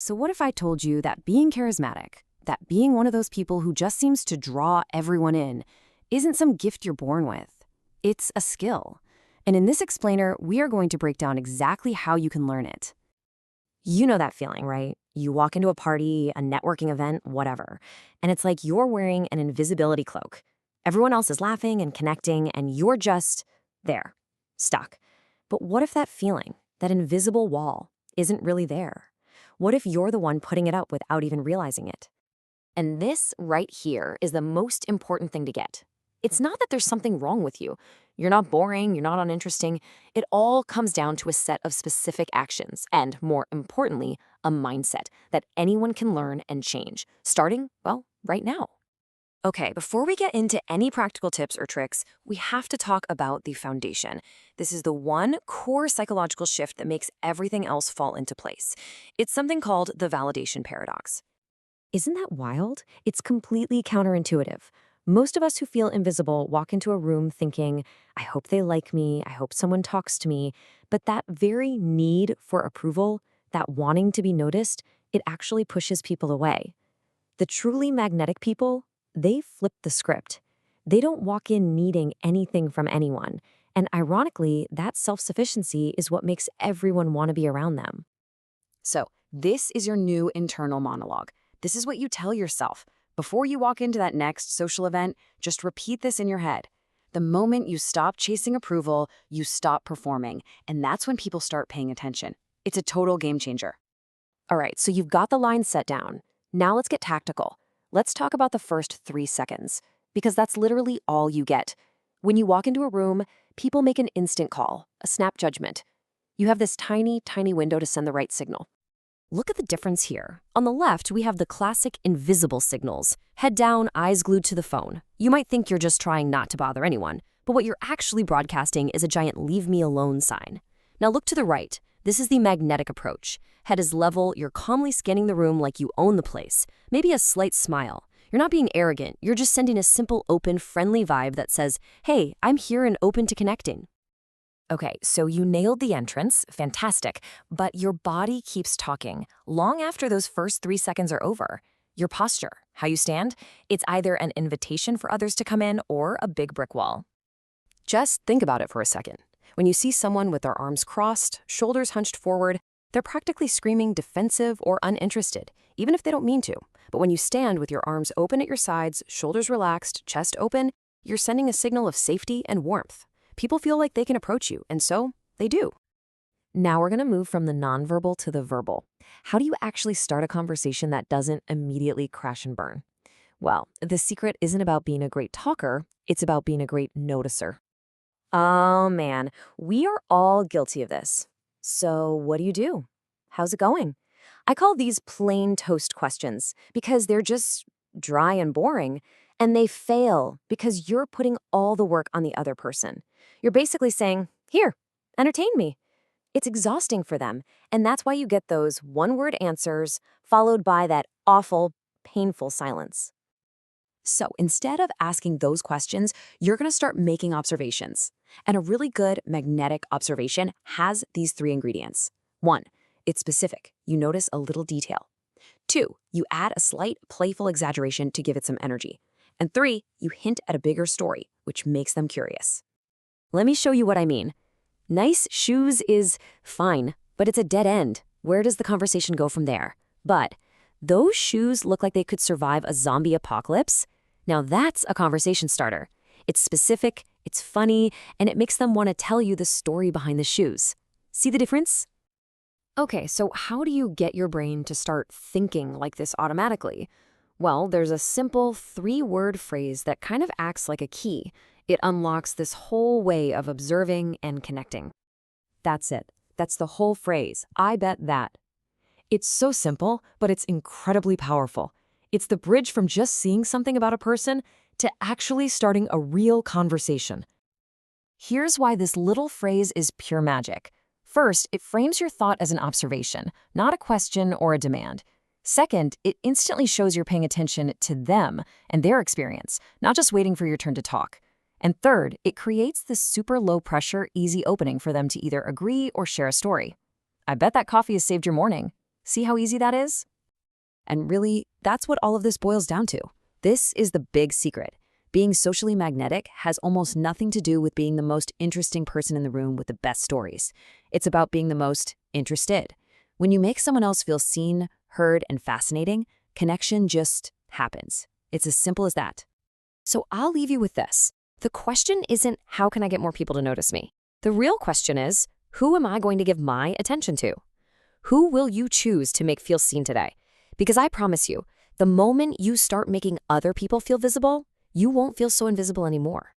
So what if I told you that being charismatic, that being one of those people who just seems to draw everyone in, isn't some gift you're born with? It's a skill. And in this explainer, we are going to break down exactly how you can learn it. You know that feeling, right? You walk into a party, a networking event, whatever, and it's like you're wearing an invisibility cloak. Everyone else is laughing and connecting, and you're just there, stuck. But what if that feeling, that invisible wall, isn't really there? What if you're the one putting it up without even realizing it? And this right here is the most important thing to get. It's not that there's something wrong with you. You're not boring, you're not uninteresting. It all comes down to a set of specific actions and, more importantly, a mindset that anyone can learn and change, starting, well, right now. Okay, before we get into any practical tips or tricks, we have to talk about the foundation. This is the one core psychological shift that makes everything else fall into place. It's something called the validation paradox. Isn't that wild? It's completely counterintuitive. Most of us who feel invisible walk into a room thinking, I hope they like me, I hope someone talks to me. But that very need for approval, that wanting to be noticed, it actually pushes people away. The truly magnetic people, they flip the script. They don't walk in needing anything from anyone. And ironically, that self-sufficiency is what makes everyone want to be around them. So, this is your new internal monologue. This is what you tell yourself. Before you walk into that next social event, just repeat this in your head. The moment you stop chasing approval, you stop performing, and that's when people start paying attention. It's a total game changer. All right, so you've got the line set down. Now let's get tactical. Let's talk about the first 3 seconds, because that's literally all you get. When you walk into a room, people make an instant call, a snap judgment. You have this tiny, tiny window to send the right signal. Look at the difference here. On the left, we have the classic invisible signals. Head down, eyes glued to the phone. You might think you're just trying not to bother anyone, but what you're actually broadcasting is a giant leave me alone sign. Now look to the right. This is the magnetic approach. Head is level, you're calmly scanning the room like you own the place. Maybe a slight smile. You're not being arrogant, you're just sending a simple, open, friendly vibe that says, hey, I'm here and open to connecting. Okay, so you nailed the entrance, fantastic, but your body keeps talking long after those first 3 seconds are over. Your posture, how you stand, it's either an invitation for others to come in or a big brick wall. Just think about it for a second. When you see someone with their arms crossed, shoulders hunched forward, they're practically screaming defensive or uninterested, even if they don't mean to. But when you stand with your arms open at your sides, shoulders relaxed, chest open, you're sending a signal of safety and warmth. People feel like they can approach you, and so they do. Now we're going to move from the nonverbal to the verbal. How do you actually start a conversation that doesn't immediately crash and burn? Well, the secret isn't about being a great talker, it's about being a great noticer. Oh man, we are all guilty of this. So what do? How's it going? I call these plain toast questions because they're just dry and boring, and they fail because you're putting all the work on the other person. You're basically saying, here, entertain me. It's exhausting for them, and that's why you get those one-word answers followed by that awful, painful silence. So instead of asking those questions, you're going to start making observations. And a really good magnetic observation has these 3 ingredients. 1, it's specific. You notice a little detail. 2, you add a slight playful exaggeration to give it some energy. And 3, you hint at a bigger story, which makes them curious. Let me show you what I mean. Nice shoes is fine, but it's a dead end. Where does the conversation go from there? But those shoes look like they could survive a zombie apocalypse. Now that's a conversation starter. It's specific, it's funny, and it makes them want to tell you the story behind the shoes. See the difference? Okay, so how do you get your brain to start thinking like this automatically? Well, there's a simple 3-word phrase that kind of acts like a key. It unlocks this whole way of observing and connecting. That's it. That's the whole phrase. I bet that. It's so simple, but it's incredibly powerful. It's the bridge from just seeing something about a person to actually starting a real conversation. Here's why this little phrase is pure magic. First, it frames your thought as an observation, not a question or a demand. Second, it instantly shows you're paying attention to them and their experience, not just waiting for your turn to talk. And third, it creates this super low-pressure, easy opening for them to either agree or share a story. I bet that coffee has saved your morning. See how easy that is? And really, that's what all of this boils down to. This is the big secret. Being socially magnetic has almost nothing to do with being the most interesting person in the room with the best stories. It's about being the most interested. When you make someone else feel seen, heard, and fascinating, connection just happens. It's as simple as that. So I'll leave you with this. The question isn't, how can I get more people to notice me? The real question is, who am I going to give my attention to? Who will you choose to make feel seen today? Because I promise you, the moment you start making other people feel visible, you won't feel so invisible anymore.